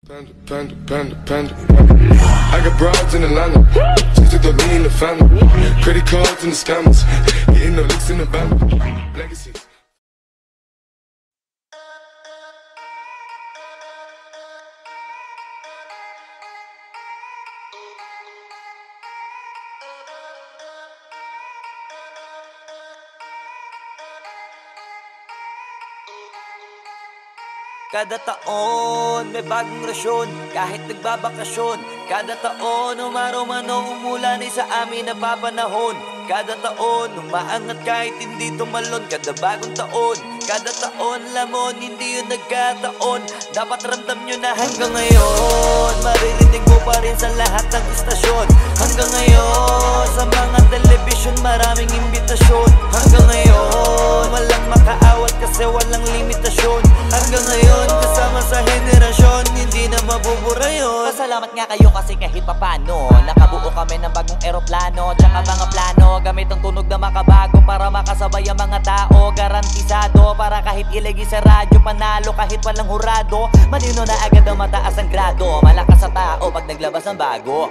Panda. I got broads in Atlanta, just to throw me in the family. Credit cards and the scammers, getting no licks in the band. Legacies. Kada taon may bagong rasyon, kahit nagbabakasyon. Kada taon umaraw man o umulan ay sa amin napapanahon. Kada taon umaangat kahit hindi tumalon. Kada bagong taon, kada taon lamon, hindi yun nagkataon. Dapat ramdam nyo na hanggang ngayon maririnig mo pa rin sa lahat ng istasyon. Hanggang ngayon sa mga telebisyon maraming imbitasyon. Hanggang ngayon walang makaawat kasi walang limitasyon. Hanggang ngayon kasama sa henerasyon, hindi na mabubura yun. Pasalamat nga kayo kasi kahit papano nakabuo kami ng bagong eroplano, tsaka mga plano gamit ang tunog na makabago para makasabay ang mga tao. Garantisado para kahit ilagay sa radyo, panalo kahit walang hurado. Malino na agad ang mataas ang grado, malakas sa tao pag naglabas ng bago.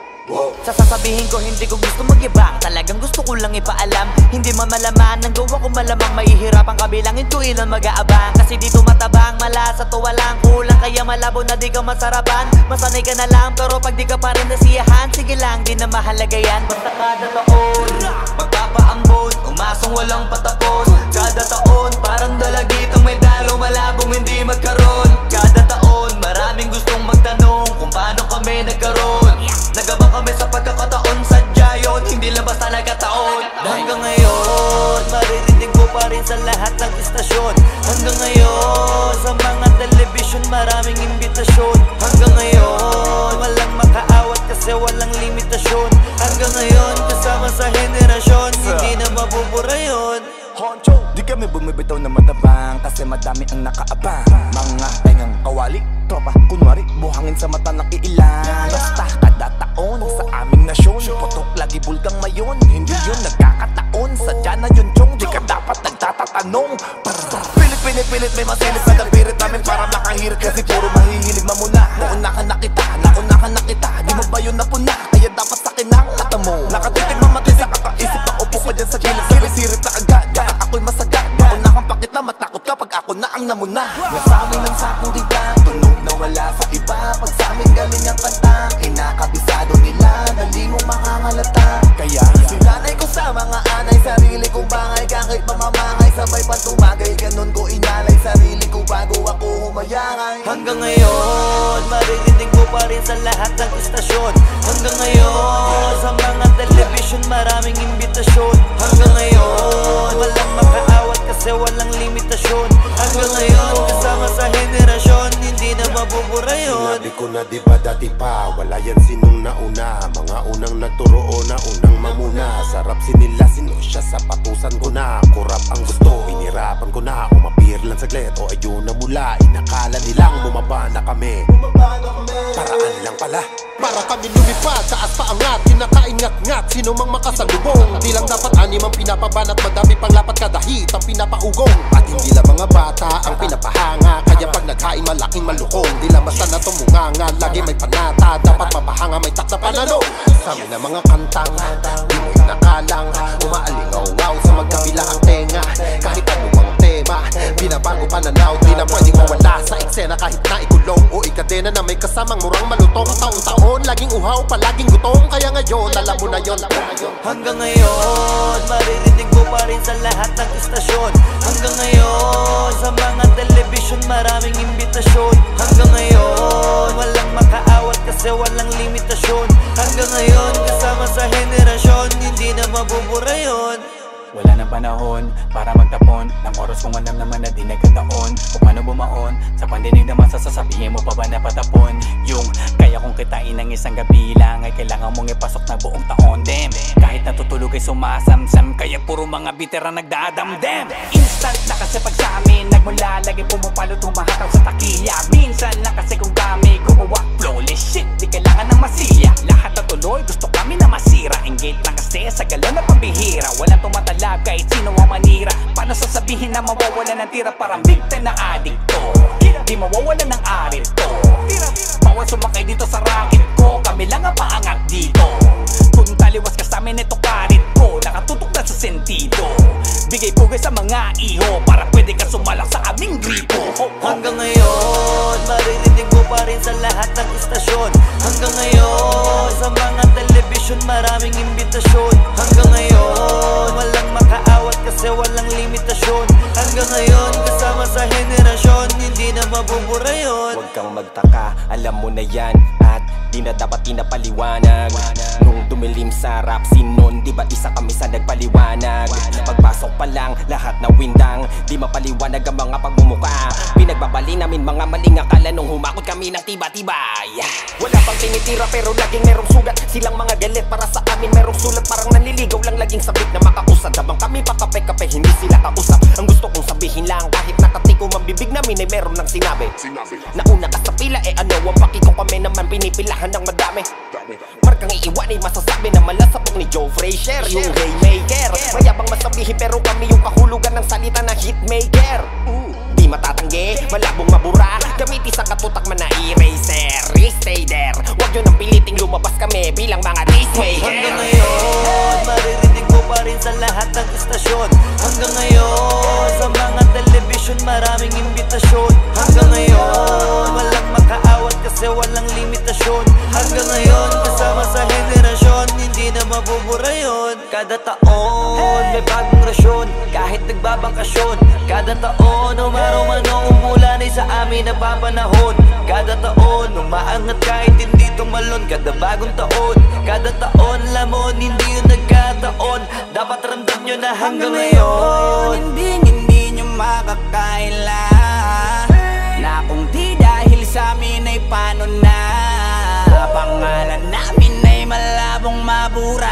Sa sasabihin ko hindi ko gusto magyabang, talagang gusto ko lang ipaalam. Hindi man malaman ang gawa ko, malamang mahihirapang kabilangin ko ilan mag-aabang. Kasi dito matabang, malasa to walang kulang, kaya malabo na di ka masarapan. Masanay ka na lang pero pag di ka pa rin nasiyahan, sige lang di na mahalaga yan. Basta kada taon magpapaambon, umasong walang patapon. Kada taon parang dalagitang may dalo, malabong hindi magkaroon. Kada taon maraming gustong magtanong kung paano kami nagkaroon. Nagabang kami sa pagkakataon, sadya yun, hindi lang basta nagkataon. Hanggang ngayon maririnig mo pa rin sa lahat ng istasyon. Hanggang ngayon sa mga telebisyon maraming imbitasyon. Hanggang ngayon walang makaawat kasi walang limitasyon. Hanggang ngayon kasama sa henerasyon, hindi na mabubura yun. Honcho, di kami bumibitaw na matabang kasi madami ang nakaabang. Mga tengang kawali, tropa, kunwari, buhangin sa mata ng iilan. Basta kada taon sa aming nasyon, putok lagi bulgang mayon. Hindi yun nagkakataon, sadya na yun chong, di ka dapat nagtatatanong. Pilit may masilip na kapirit namin para makahirit kasi puro mahihilig mamuna. Nauna ka na kita, di mo ba yun napuna? Kaya dapat sakin ang mata mo. Nakatitig mamatis sa kakaisip na upo ka dyan sa gilid. Sabay sirit na agad, kaya ako'y masagat. Nauna kang pakit na matakot kapag ako na ang namuna. Nasa amin ang sapulitan, tunog na wala sa iba. Pag sa amin galing ang kantang, kinakabisado nila, dali mong makangalata. Kaya sinanay ko sa mga anay, sarili kong bangay. Kahit mamamangay, sabay pa tumagay, ganun ko inalay sarili ko bago ako humayangay. Hanggang ngayon maririnig mo pa rin sa lahat ng istasyon. Hanggang ngayon sa mga telebisyon maraming imbitasyon. Hanggang ngayon walang makaawat kasi walang limitasyon. Hanggang ngayon kasama sa henerasyon, hindi na mabubura yun. Sinabi ko na diba dati pa, wala yan sinong nauna. Mga unang nagturo na unang mamuna. Sarap sinila sinosya sa patusan ko na. Kurap ang gusto, inirapan ko na. Umapir lang saglit o ayun na mula. Inakala nilang bumaba na kami, paraan lang pala. Para kami lumipad, taas pa angat, kinakain ngat-ngat, sino mang makasalubong. Di lang dapat anim ang pinapaban at madami pang lapat kada hit ang pinapaugong. At hindi lang mga bata ang pinapahanga, kaya pag nagkain malaking malukong. Di lang basta na tumunganga, lagi may panata, dapat mapahanga may takta panalo. Sa amin na mga kantang, di mo'y nakalang, umaalingaw-ngaw sa magkabila ang tenga. Kahit anumang tema, binabago pananaw, di na pwedeng mawala sa eksena. Kahit na ikulong o ikadena na may kasamang murang malutong. Taon-taon, laging uhaw, palaging gutom. Kaya ngayon, alam mo na yun. Hanggang ngayon maririnig mo pa rin sa lahat ng istasyon. Hanggang ngayon sa mga telebisyon maraming imbitasyon. Hanggang ngayon walang makaawat kasi walang limitasyon. Hanggang ngayon kasama sa henerasyon, hindi na mabubura yun. Wala nang panahon para magtapon ng oras kung alam naman na di nagkataon. Kung paano bumaon sa pandinig naman sasabihin mo pa ba na patapon. Yung kaya kong kitain ng isang gabi lang ay kailangan mong ipasok na buong taon. Damn, kahit natutulog ay sumasamsam, kaya puro mga bitera nagdadamdam. Instant na kasi pag sa amin nagmula, lagi pumapalo tumahataw sa takilya. Minsan na kasi kung dami gumawa flawless shit, di kailangan ng masilya. Lahat na tuloy gusto kami na masira. Engage lang kasi sa galon na pambihira. Walang tumatalab kahit sino ang manira. Paano sasabihin na mawawala ng tira? Parang big time na addict to, di mawawala ng arit to. Bawat relasyon. Hanggang ngayon, sa mga telebisyon maraming imbitasyon. Hanggang ngayon, walang makaawat kasi walang limitasyon. Hanggang ngayon, kasama sa henerasyon, hindi na mabubura yun. Huwag kang magtaka, alam mo na yan, at di na dapat pinapaliwanag. Nung dumilim sa rap scene nun, di ba isa kami sa nagpaliwanag? Pagpasok pa lang, lahat na windang, di mapaliwanag ang mga pagmumuka. Pinagbabali namin mga maling akala nung humakot kami ng tiba-tibay. Wala pang tinitira pero laging merong sugat. Silang mga galit para sa amin merong sulat. Parang nanliligaw lang laging sabik na makausad. Habang kami pakape-kape, hindi sila kausap. Ang gusto kong sabihin lang, kahit nakatiko ang bibig namin ay meron ng sinabi. Nauna ka sa pila, ano ang pakiko kami naman pinipilahan ng madami. Markang iiwan ay masasabi na malasapong ni Joe Frazier, yung Haymaker. Mayabang masabihin pero kami yung kahulugan ng salita na hitmaker. Di matatanggi, malabong mabura, gamiti sa katutak man na eraser. Stay there, huwag yun ang piliting lumabas kami bilang mga dismaker. Hanggang ngayon, maririnig mo pa rin sa lahat ng istasyon. Hanggang ngayon, sa mga telebisyon maraming imbitasyon. Hanggang ngayon, walang makaawat kasi walang limitasyon. Hanggang ngayon, kasama sa henerasyon, hindi na mabubura yun. Kada taon, may bagong rasyon, kahit nagbabakasyon. Kada taon, umaro-mano umulan ay sa amin napapanahon. Kada taon, umaangat kahit hindi tumalon. Kada bagong taon, kada taon lamon, hindi yun nagkataon. Dapat ramdam nyo na hanggang ngayon, hindi nyo makakaila na kung di dahil sa amin ay paano na. Pangalan namin ay malabong mabura.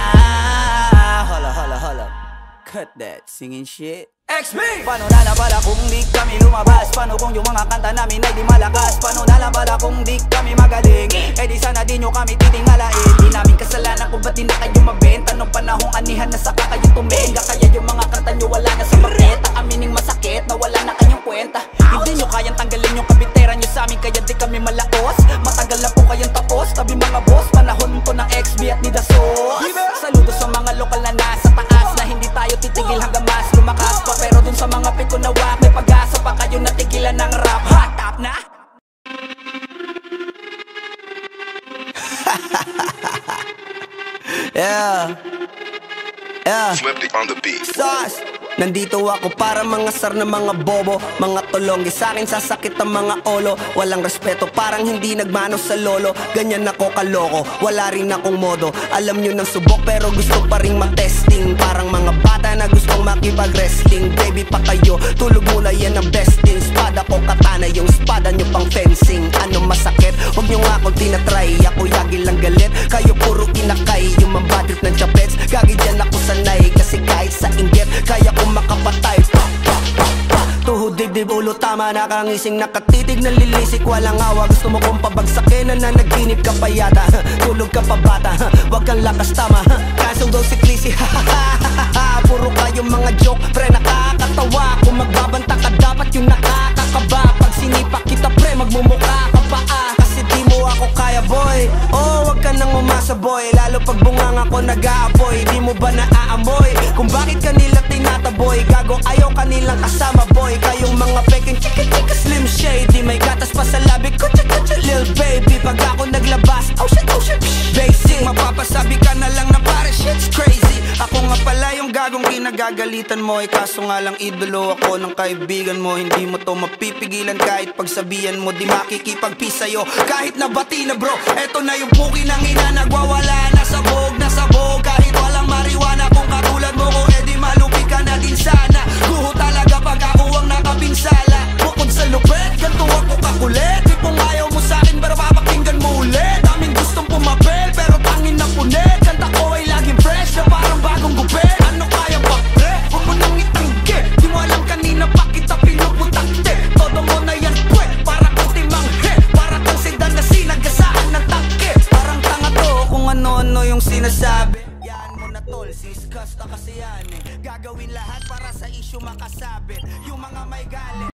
Hold up, cut that singing shit. XB! Paano nalabala kung di kami lumabas? Paano kung yung mga kanta namin ay di malakas? Paano nalabala kung di kami magaling? Eh di sana di nyo kami titingalain. Di namin kasalanan kung ba't di na kayo mabenta. Nung panahong anihan na saka kayo tumenga. Kaya yung mga kanta nyo wala na sa marketa. Amining masakit na wala na kayong kwenta. Hindi nyo kayang tanggalin yung kabitera nyo sa amin, kaya di kami malaos. Matagal na po kayong tapos, tabi mga boss. Panahon to ng XB at ni The Sauce. Saludo sa mga lokal na nasa taas, na hindi tayo titigil hanggang mas lumakas pa. Pero dun sa mga piko na wak, may pag-asa pa kayo natigilan ng rap. Hot top na! Yeah. Swifty on the beat. Sauce! Nandito ako para mga sar na mga bobo, mga tulonggi sa akin sasakit ang mga olo. Walang respeto, parang hindi nagmano sa lolo. Ganyan ako kaloko, wala rin akong modo. Alam nyo ng subok pero gusto pa rin matesting. Parang mga bata na gustong makipag-wrestling. Baby pa kayo, tulog muna yan ang besting. Espada ko katana, yung espada nyo pang fencing. Ano masakit? Huwag nyo nga akong tinatry. Ako yagi lang galit, kayo puro inakay. Yung mga bad trip ng chapets, gagi dyan ako sanay. Kasi kahit sa inggit, kaya ko makapatay. Tuhod, dibdib, ulo, tama, nakangising, nakatitig, nalilisik, walang awa. Gusto mo kong pabagsakin, na nagginip ka pa yata. Tulog ka pa bata, wag kang lakas tama. Kaso daw si Clissy, puro kayong mga joke, pre nakakatawa. Kung magbabanta ka dapat yung nakakakaba. Pag sinipak kita pre, magmumukha ka pa kasi di mo ako kaya boy. Oh, wag ka nang umasa boy, lalo pag bunganga ko nag-aapoy. Di mo ba naaamoy kung bakit kanila tinataboy? Gago ayaw kanilang kasama boy. Kayong mga peking chika-chika slim shady, may gatas pa sa labi ko, cha-cha-cha lil baby. Pag ako naglabas, oh shit, basic. Mapapasabi ka na lang na pare shit's crazy. Ako nga pala yung gagong kinagagalitan mo. Kaso nga lang idolo ako ng kaibigan mo. Hindi mo to mapipigilan kahit pagsabihan mo. Di makikipag-peace sa'yo kahit nabati na bro. Eto na yung puki ng ina, nagwawala na sabog. Kahit walang mariwana, kung katulad mo ko edi malupi ka na din sana. Guho talaga pag ako ang nakapinsala. Bukod sa lupet, ganto ako